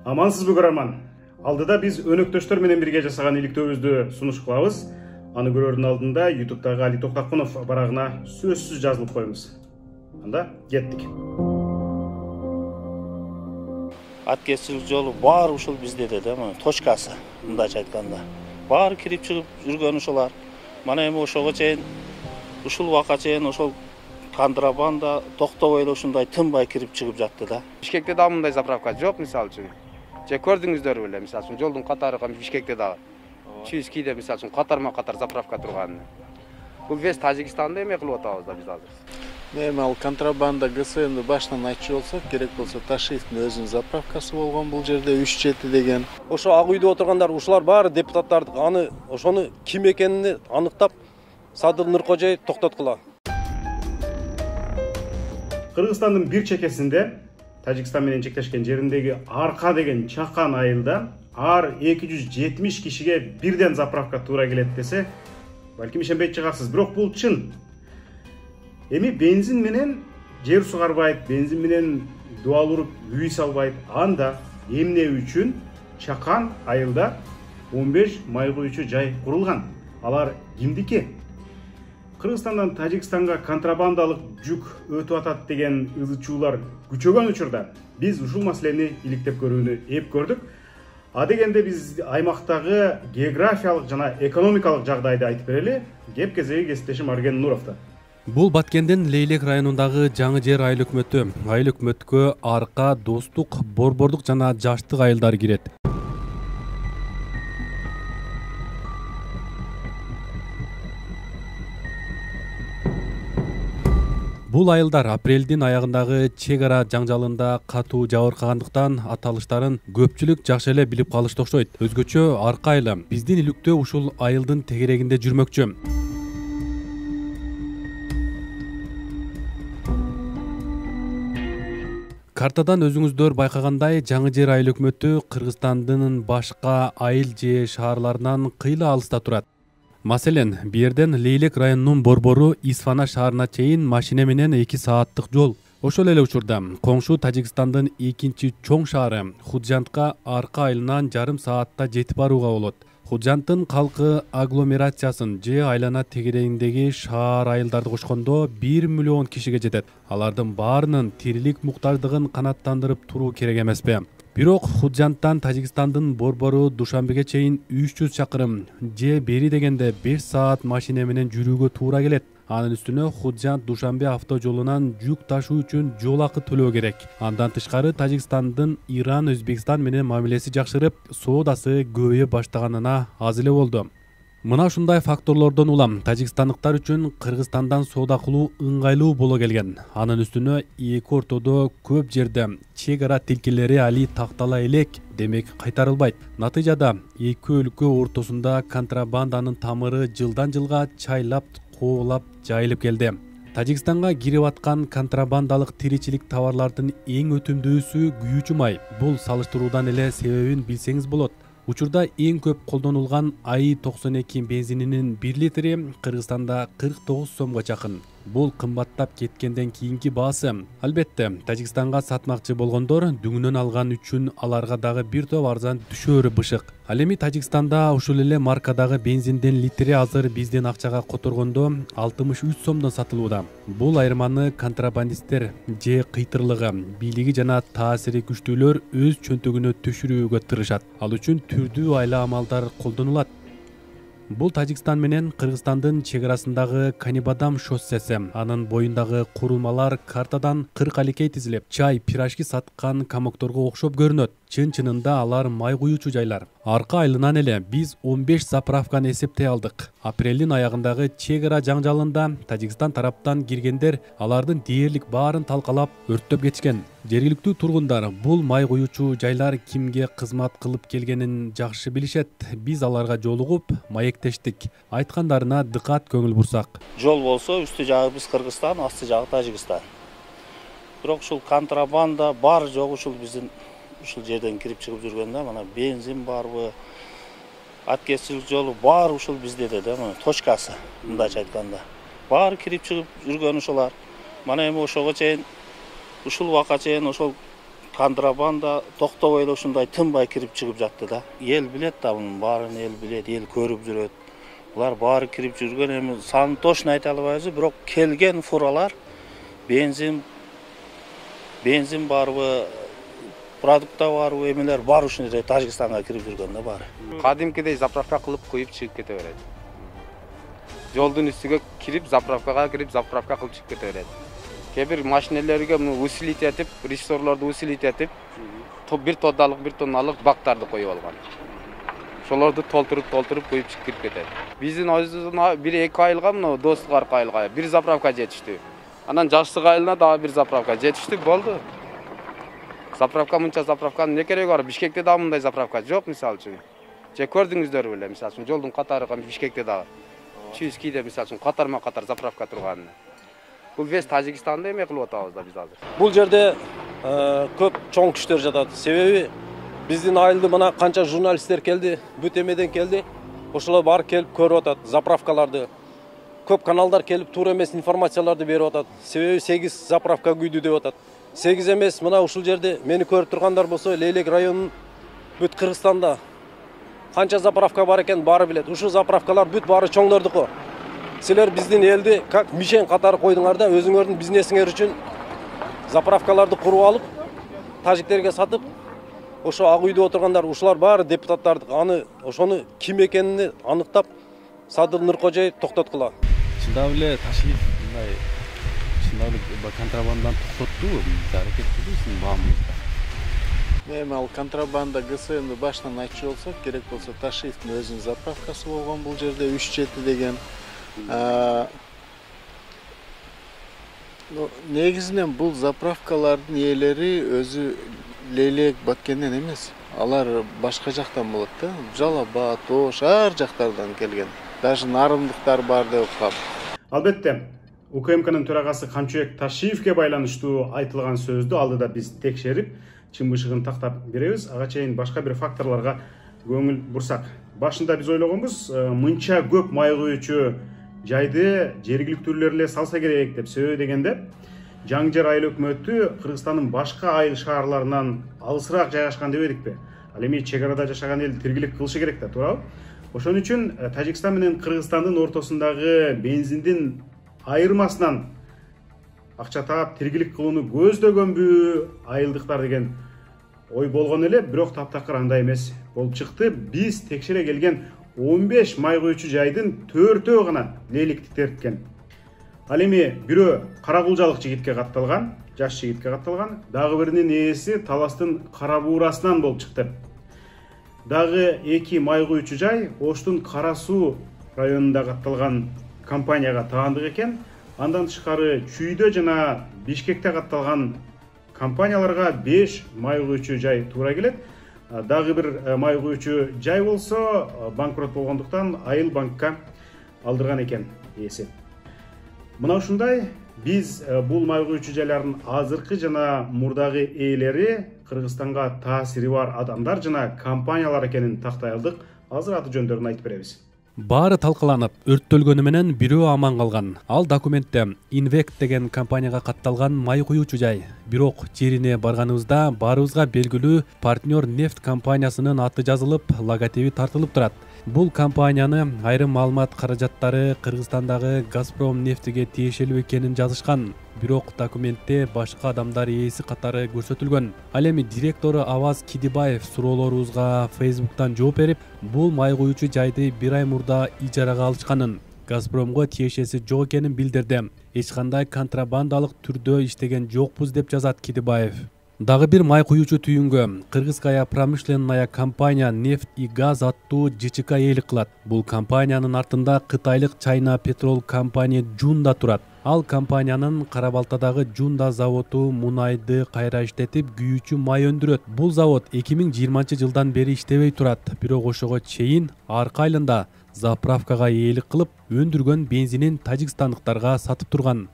Амансызбы көрөрман. Алдыда биз өнөктөштөр менен бирге жасаган иликтөөбүздү сунуш кылабыз. Аны көрөрдүн алдында YouTube'дагы Али Токтакунов барагына сөзсүз жазылып коебуз. Анда кеттик. Аткезчилик жолу баары ушул бизде да, точкасы, мындайча айтканда. Баары кирип чыгып жүргөн ушулар. Мана эми ошого чейин ушул убакка чейин ошол контрабанда токтобой эле ушундай тынбай кирип чыгып жатты да. Бишкекте да мындай заправка жок, мисалы үчүн. Же көрдүңүздөр беле, мисалы үчүн жолдун катары Бишкекте да. Чүйскийде мисалы үчүн катарма-катар заправка турган. Бул вес Тажикстанда эме кылып атабыз да биз азыр. Эми ал контрабанда ГСМди башынан айтчу болсок, керек болсо Ташиевдин өзүнүн заправкасы болгон бул жерде 3-7 деген. Ошо ак үйдө отургандар ушулар баары депутаттарды аны ошону ким экенин аныктап Садыр Нуркожоев токтоткула. Кыргызстандын бир чекесинде Тажикстан менен чектешкен жериндеги Арка деген чакан айылда ар 270 кишиге бирден заправка туура келет десе, балким ишенбей чыгарсыз, бирок бул чын. Эми бензин менен жер сугарбайт, бензин менен дуал уруп үй салбайт. Анда эмне үчүн чакан айылда 15 май куючу жай курулган? Алар кимдики? Кыргызстандан Тажикстанга контрабандалык жүк өтүп атат деген ызычуулар күчөгөн учурда биз ушул маселени иликтеп көрүүнү эп көрдүк. А дегенде биз аймактагы географиялык жана экономикалык жагдайды айтып берели. Кеп кезеги кесиптешим Арген Нуровдо. Бул Баткендин Лейлек районундагы жаңы жер айыл өкмөтү. Айыл өкмөткө Арка, Достук, Борбордук жана Жаштык айылдар кирет. Бул айылдар апрелдин аягындагы чек ара жаңжалында катуу жабыркагандыктан аталыштарын көпчүлүк жакшы эле билип калышты окшойт. Өзгөчө Арка айылы биздин иликтөө ушул айылдын тегерегинде жүрмөкчү. Картадан өзүңүздөр байкагандай, жаңы жер айыл өкмөтү Кыргызстандын башка айыл же шаарларынан кыйла алыста турат. Маселен, бу жерден Лейлек районунун борбору Исфана шаарына чейин машина менен 2 сааттык жол. Ошол эле учурда коңшу Тажикстандын экинчи чоң шаары Худжантка Арка айылынан жарым саатта жетип барууга болот. Худжанттын калкы агломерациясын же айлана тегерегиндеги шаар айылдарды кошкондо 1 миллион кишиге жетет. Алардын баарынын тирилик муктаждыгын канааттандырып туруу керек эмеспи? Бирок Худжанттан Тажикстандын борбору Душанбеге чейин 300 чакырым же бери дегенде 5 саат машина менен жүрүүгө туура келет. Анын үстүнө Худжант Душанбе автожолунан жүк ташуу үчүн жол акы төлөө керек. Андан тышкары Тажикстандын Иран, Өзбекстан менен мамилеси жакшырып, соодасы көбөйө баштаганына аз эле болду. Мына ушундай факторлордон улам тажикстандыктар үчүн Кыргызстандан соода кылуу ыңгайлуу боло келген. Анын үстүнө эки ортодо көп жерде чек ара тилкелери али тактала элек, демек кайтарылбайт. Натыйжада эки өлкө ортосунда контрабанданын тамыры жылдан жылга чайлап, коолап жайылып келди. Тажикстанга кирип аткан контрабандалык тиричилик товарлардын эң өтүмдүүсү күйүүчү май. Бул салыштыруудан эле себебин билсеңиз болот. Учурда эң көп колдонулган АИ-92 бензининин 1 литри Кыргызстанда 49 сомго жакын. Бул кымбаттап кеткенден кийинки баасы. Албетте, Тажикстанга сатмакчы болгондор дүңүнөн алган үчүн аларга дагы бир топ арзан түшөөрү бышык. Ал эми Тажикстанда ушул эле маркадагы бензиндин литри азыр биздин акчага которгондо 63 сомдон сатылууда. Бул айырманы контрабандисттер же кыйтырлыгы, бийлиги жана таасири күчтүүлөр өз чөнтөгүнө түшүрүүгө тырышат. Ал үчүн түрдүү айла амалдар колдонулат. Бул Тажикстан менен Кыргызстандын чек арасындагы Канибадам шоссеси. Анын боюндагы курулмалар картадан 40 тизилип, чай, пирожки саткан комокторго окшоп көрүнөт. Чын-чынында алар май куючу жайлар. Арка айылынан эле биз 15 заправканы эсептей алдык. Апрелдин аягындагы чек ара жаңжалында Тажикстан тараптан киргендер алардын дээрлик баарын талкалап, өрттөп кетишкен. Жергиликтүү тургундар бул май куючу жайлар кимге кызмат кылып келгенин жакшы билишет. Биз аларга жолугуп, маектештик. Айткандарына дыкат көңүл бурсак. Жол болсо, үстү жагы биз Кыргызстан, асты жагы Тажикстан. Бирок ушул контрабанда бар жок ушул биздин ушул жерден кирип чыгып жүргөндө, мана бензин барбы, аткезчилик жолу баары ушул бизде да, точкасы, мындайча айтканда. Баары кирип чыгып жүргөн ушулар. Мана эми ошого чейин ушул убакка чейин ошол контрабанда токтобой эле ушундай тынбай кирип чыгып жатты да. Эл билет да, мунун баарын эл билет, эл көрүп жүрөт. Булар баары кирип жүргөн, эми санын точно айта албайбыз, бирок келген фуралар бензин барбы, продукта барбы, эмелер бар ушундай Тажикстанга кирип жүргөн да баары. Кадимкидей заправка кылып коюп чыгып кете берет. Жолдун үстүгө кирип, заправкага кирип, заправка кылып чыгып кете берет. Кээ бир машинелерге усилить этип, ресурслорду усилить этип, бир тонналык бактарды коюп алган. Ошолорду толтуруп коюп чыгып кирип кетет. Биздин өзүбүздүн 1-2 айылга мына достук арка айылга бир заправка жетишти. Анан жашсык айылына дагы бир заправка жетишти, болду. Заправка мынча заправканын эмне кереги бар? Бишкекте дагы мындай заправка жок, мисалы үчүн. Же көрдүңүздөр беле, мисалы үчүн жолдун катары Бишкекте дагы. Чүйскийде мисалы үчүн катарма-катар заправка турган. Бул вес Тажикстанда эме кылып атабыз да биз азыр. Бул жерде көп чоң күчтөр жатат. Себеби биздин айылды мына канча журналисттер келди, бүт эмеден келди. Ошолор бар келип көрүп атат заправкаларды. Көп каналдар келип туура эмес информацияларды берип атат. Себеби 8 заправка күйдү деп атат. 8 эмес, мына ушул жерде мени көрүп тургандар болсо, Лейлек районунун бүт Кыргызстанда канча заправка бар экен баары билет. Ушул заправкалар бүт баары чоңдордуку. Силер биздин элди как мишен катары койдуңар да, өзүңөрдүн бизнесиңер үчүн заправкаларды куруп алып, тажиктерге сатып, ошо ак үйдө отургандар, ушулар баары депутаттарды ошону ким экенин аныктап, Садыр Нуркожоев токтоткула. Чындап эле Ташиев мындай чындап эле контрабанданы токтотту, аракет кылды сиздин баамыңызда. Эми ал контрабанда ГСМди башынан айтчу болсок, керек болсо Ташиевдин өзүнүн заправкасы болгон бул жерде 3-7 деген. Негизинен бул заправкалардын ээлери өзү Лейлек Баккенден эмес. Алар башка жактан болот да. Жалал Абад, Ош, ар жактардан келген. Даже нарымдыктар бар деп калып. Албетте, УКМКнын төрагасы Камчыбек Ташиевке байланыштуу айтылган сөздү алдыда биз текшерип, чын бышыгын тактап беребиз. Ага чейин башка бир факторлорго көңүл бурсак. Башында биз ойлогонбуз, мынча көп май куючу жайды жергиликтүүлөр эле салса керек деп. Себеби дегенде, Жаңжер айыл өкмөтү Кыргызстандын башка айыл шаарларынан алысыраак жайгашкан дебедикпи? Ал эми чек арада жашаган эл тиргилик кылышы керек да, туурабы? Ошон үчүн Тажикстан менен Кыргызстандын ортосундагы бензиндин айырмасынан акча таап тиргилик кылууну көздөгөнбү айылдыктар деген ой болгон эле, бирок таптакыр андай эмес болуп чыкты. Биз текшере келген 15 май куючу жайдын 4-өө гана лейликтиктер экен. Ал эми бирөө каракулжалык жигитке катталган, жаш жигитке катталган, дагы биринин ээси Таластын Кара Буурасынан болуп чыкты. Дагы 2 май куючу жай Оштун Кара Суу районунда катталган компанияга таандык экен. Андан тышкары Чүйдө жана Бишкекте катталган компанияларга 5 май куючу жай туура келет. Дагы бир май куючу жай болсо банкрот болгондуктан Айыл банкка алдырган экен ээси. Мына ушундай биз бул май куючу жайлардын азыркы жана мурдагы ээлери Кыргызстанга таасири бар адамдар жана компаниялар экенин тактай алдык. Азыр аты жөндөрүн айтып беребиз. Баары талкаланып, өрттөлгөнү менен бирөө аман калган. Ал документте Invect деген компанияга катталган май куючу жай. Бирок жерине барганыбызда баарыбызга белгилүү партнер нефть компаниясынын аты жазылып, логотиби тартылып турат. Бул компанияны айрым маалымат каражаттары Кыргызстандагы Газпром нефтиге тиешелүү экенин жазышкан. Бирок документте башка адамдар ээси катары көрсөтүлгөн. Ал эми директору Аваз Кидибаев суроолорубузга Facebook'тан жооп берип, бул май куючу жайды 1 ай мурда ижарага алышканын, Газпромго тиешеси жок экенин билдирди. Эч кандай контрабандалык түрдө иштеген жокпуз деп жазат Кидибаев. Дагы бир май куючу түйүнгө Кыргызская промышленная компания нефть и газ аттуу ЖЧК ээлик кылат. Бул компаниянын артында кытайлык China Petrol компания Жунда турат. Ал компаниянын Кара-Балтадагы Жунда заводу мунайды кайра иштетип, күйүүчү май өндүрөт. Бул завод 2020-жылдан бери иштебей турат. Бирок ошого чейин арка айылында заправкага ээлик кылып, өндүргөн бензинин тажикстандыктарга сатып турган.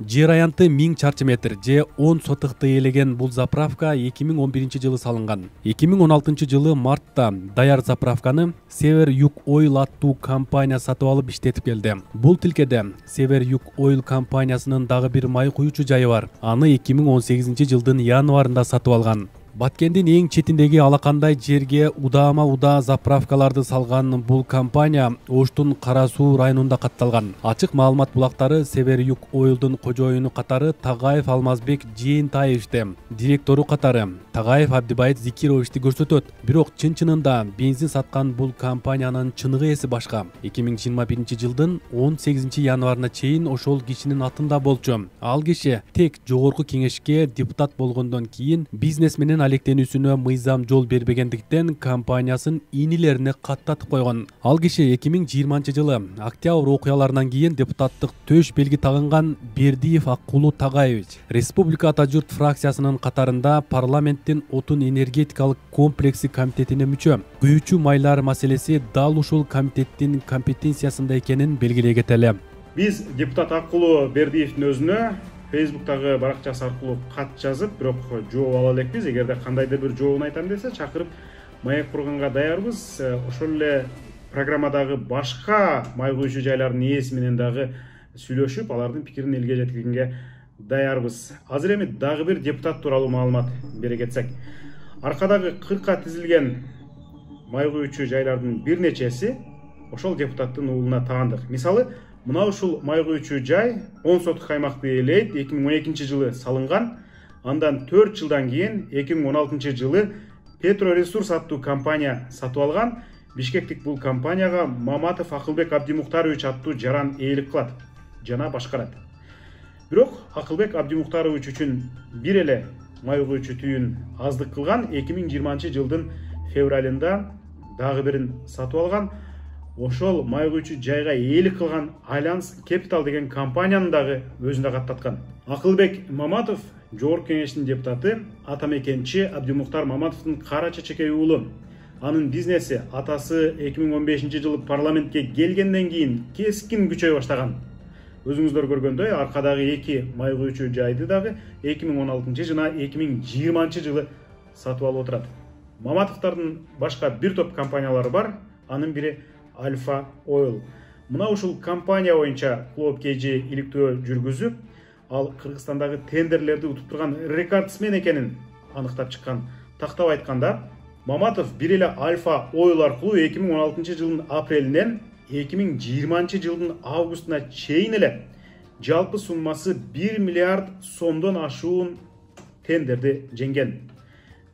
Жер аянты 1000 чарчы метр же 10 сотыкты ээлеген бул заправка 2011 жылы салынган. 2016 жылы мартта даяр заправканы Север Юг Ойл аттуу компания сатып алып иштетип келди. Бул тилкеде Север Юг Ойл компаниясынын дагы бир май куючу жайы бар. Аны 2018 жылдын январында сатып алган. Баткендин эң четиндеги алакандай жерге удаама заправкаларды салган бул компания Оштун Кара Суу районунда катталган. Ачык маалымат булактары Север Юг Ойлдун кожоюну катары Тагаев Алмазбек Жээнтаевди, директору катары Тагаев Абдибайыт Зикировичти көрсөтөт. Бирок чын-чынында бензин саткан бул компаниянын чыныгы эси башка. 2021 жылдын 18 январына чейин ошол кишинин атында болчу. Ал киши тек жогорку кеңешке депутат болгондон кийин бизнес менен алектенүүсүнө мыйзам жол бербегендиктен компаниясын инилерине каттатып койгон. Ал киши 2020 жылы октябрь окуяларынан кийин депутаттык төш белги тагынган Бердиев Аккулу Тагаевич Республика Ата Журт фракциясынын катарында парламенттин отун энергетикалык комплекси комитетине мүчө. Күйүүчү майлар маселеси дал ушул комитеттин компетенциясында экенин белгилей кетели. Биз депутат Аккулу Бердиевдин өзүнө Facebook'тагы баракчасы аркылуу кат жазып, бирок жооп ала элекпиз. Эгерде кандайдыр бир жообун айтам десе, чакырып маек курганга даярбыз. Ошол эле программадагы башка май куючу жайлардын ээси менен дагы сүйлөшүп, алардын пикирин элге жеткиргенге даярбыз. Азыр эми дагы бир депутат тууралуу маалымат бере кетсек. Аркадагы 40ка тизилген май куючу жайлардын бир нечеси ошол депутаттын уулуна таандык. Мисалы, мына ушул май куючу жай 10 сотук аймакты ээлейт, 2012 жылы салынган. Андан 4 жылдан кийин 2016 жылы Петроресурс аттуу компания сатып алган. Бишкектик бул компанияга Маматов Акылбек Абдимухтарович аттуу жаран ээлик кылат жана башкарат. Бирок Акылбек Абдимухтарович үчүн бир эле май куючу түйүн аздык кылган. 2020 жылдын февралында дагы бирин сатып алган. Ошол май куючу жайга ээлик кылган Альянс Капитал деген компаниянын дагы өзүндө каттаткан. Акылбек Маматов жогорку кеңештин депутаты, атамекенчи Абдимухтар Маматовдун кара чечекей уулу. Анын бизнеси атасы 2015 жылы парламентке келгенден кийин кескин күчөй баштаган. Өзүңүздөр көргөндөй, аркадагы эки май куючу жайды дагы 2016 жана 2020 жылы сатып алып отурат. Маматовдордун башка бир топ компаниялары бар. Анын бири Альфа Ойл. Мына ушул компания боюнча клоп KG иликтөө жүргүзүп, ал Кыргызстандагы тендерлерди утуп турган рекордсмен экенин аныктап чыккан. Тактап айтканда, Маматов бир эле Альфа Ойл аркылуу 2016 жылдын апрелинен 2020 жылдын августуна чейин эле жалпы суммасы 1 миллиард сомдон ашуун тендерди жеңген.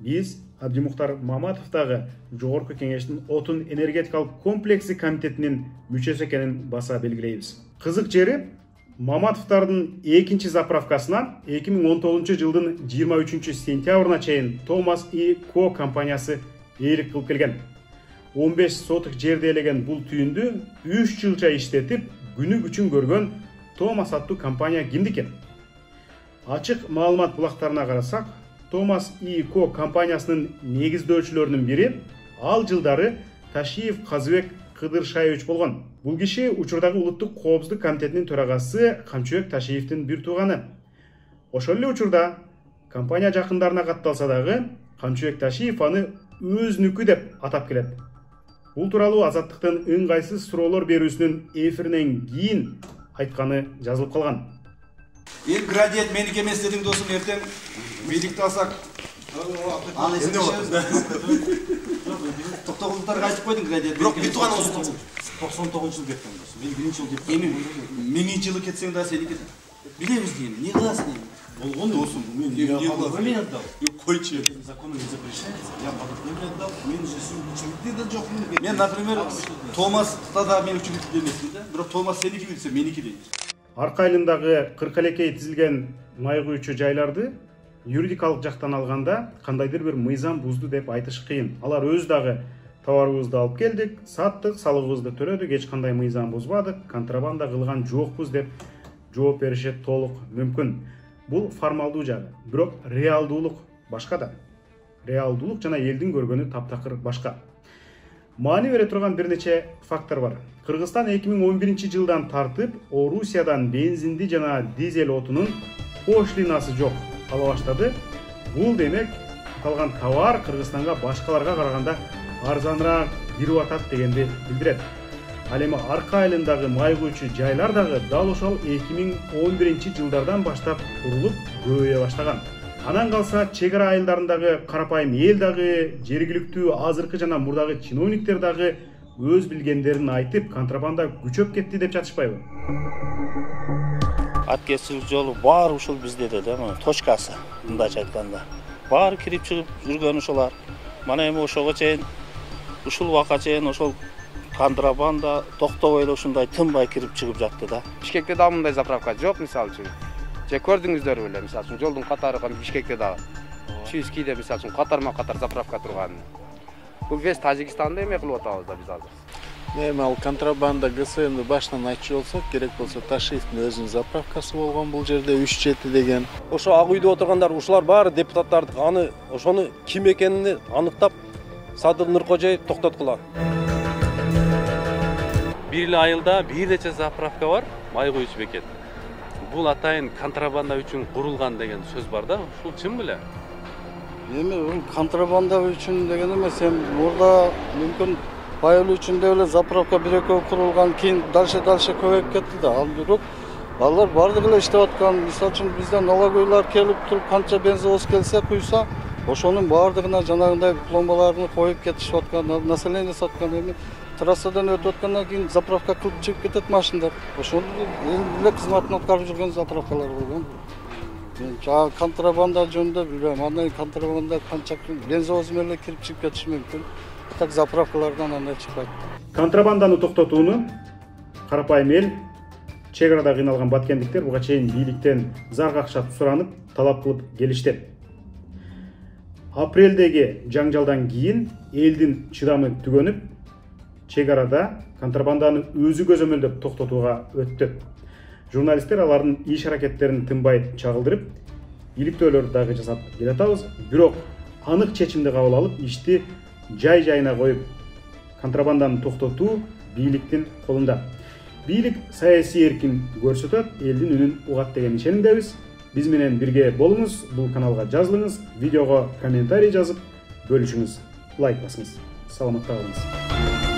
Биз Абдимухтар Маматов дагы жогорку кеңештин отун энергетикалык комплекси комитетинин мүчөсү экенин баса белгилейбиз. Кызык жери, Маматовдордун экинчи заправкасына 2019 жылдын 23 сентябрына чейин Томас и Ко компаниясы ээлик кылып келген. 15 сотук жерде элеген бул түйүндү 3 жылча иштетип, күнү күчүн көргөн Томас аттуу компания кимдики? Ачык маалымат булактарына карасак, Томас и Ко компаниясынын негиздөөчүлөрүнүн бири ал жылдары Ташиев Казыбек Кыдыршаевич болгон. Бул киши учурдагы улуттук коопсуздук комитетинин төрагасы Камчыбек Ташиевдин бир тууганы. Ошол эле учурда компания жакындарына катталса дагы Камчыбек Ташиев аны өзүнүкү деп атап келет. Бул тууралуу Азаттыктын ыңгайсыз суроолор берүүсүнүн эфиринен кийин айтканы жазылып калган. Эл градиент меники эмес дедиң досум, эртең бийликти алсак аны эсептешебиз. Токтогулдуктарга айтып койдуң градиент. Бирок бир тууганыңыз 99 жыл кеткен досум. Мен 1 жыл кеткен. Эми 1000 жылы кетсең да сеники билебиз дейм. Не кыласың дейм. Болгон досум, мен не кыласың? Койчу. Законом не запрещается. Я подготовлен отдал. Мен училикте да жокмун. Мен, например, Томаста да мен училикте эмесмин да. Бирок Томас сеники билсе, меники дейм. Арка айылындагы 40 тизилген май куючу жайларды юридикалык жактан алганда кандайдыр бир мыйзам бузду деп айтыш кыйын. Алар өз дагы товарыбызды алып келдик, саттык, салыгыбызды төлөдүк, эч кандай мыйзам бузбадык, контрабанда кылган жокпуз деп жооп бериши толук мүмкүн. Бул формалдуу жагы. Бирок реалдуулук башка да. Реалдуулук жана элдин көргөнү таптакыр башка. Маани бере турган бир нече фактор бар. Кыргызстан 2011 жылдан тартып Орусиядан бензинди жана дизель отунун пошлинасы жок ала баштады. Бул демек калган товар Кыргызстанга башкаларга караганда арзаныраак кирип атат дегенди билдирет. Ал эми арка айылындагы май куючу жайлар дагы дал ошол 2011 жылдардан баштап курулуп көбөйө баштаган. Анан калса чек ара айылдарындагы карапайым эл дагы, жергиликтүү азыркы жана мурдагы чиновниктер дагы өз билгендерин айтып, контрабанда күчөп кетти деп жатышпайбы? Аткесчилик жолу баары ушул бизде да, мына точкасы, мындайча айтканда. Баары кирип чыгып жүргөн ушулар. Мана эми ошого чейин ушул убакка чейин ошол контрабанда токтобой эле ушундай тынбай кирип чыгып жатты да. Бишкекте да мындай заправка жок, мисалы үчүн. Же көрдүңүздөр беле, мисалы үчүн жолдун катары Бишкекте дагы. Чүйскийде мисалы үчүн катарма-катар заправка турган. Бул вес Тажикстанда эме кылып атабыз да биз азыр. Эми ал контрабанда ГСМди башынан айтчу болсок, керек болсо Ташиевдин өзүнүн заправкасы болгон бул жерде 3-7 деген. Ошо ак үйдө отургандар ушулар баары депутаттарды аны ошону ким экенин аныктап Садыр Нуркожоев токтоткула. Бир эле айылда бир нече заправка бар, май куюучу бекет. Бул атайын контрабанда үчүн курулган деген сөз бар да, ушул чын беле? Эми бул контрабанда үчүн деген эмес, эми мурда мүмкүн айыл үчүн деле заправка бир-экөө курулган, кийин дальше көбөйүп кетти да. Ал бирок алар бардыгы эле иштеп аткан. Мисалы үчүн бизден налоговыйлар келип туруп канча бензовоз келсе куйса, ошонун бардыгына жанагындай пломбаларын коюп кетишип аткан, население саткан. Эми трассадан өтүп аткандан кийин заправка кылып чыгып кетет машиналар. Ошону эле кызматын аткарып жүргөн заправкалар болгон. Мен контрабанда жөнүндө билбейм. Андай контрабанда канча бензовоз менен кирип чыгып кетиши мүмкүн. Так заправкалардан андай чыкпайт. Контрабанданы токтотууну карапайым эл, чек арада кыйналган баткендиктер буга чейин бийликтен заргакшат суранып, талап кылып келишти. Апрелдеги жаңжалдан кийин элдин чыдамы түгөнүп, чек арада контрабанданы өзү көзөмөлдөп токтотууга өттү. Журналисттер алардын иш аракеттерин тынбай чагылдырып, иликтөөлөрдү дагы жасап келатабыз. Бирок анык чечимди кабыл алып, ишти жай-жайына коюп, контрабанданы токтотуу бийликтин колунда. Бийлик саясий эркин көрсөтөт, элдин үнүн угат деген ишенимдебиз. Биз менен бирге болуңуз, бул каналга жазылыңыз, видеого комментарий жазып, бөлүшүңүз, лайк басыңыз. Саламатта калыңыз.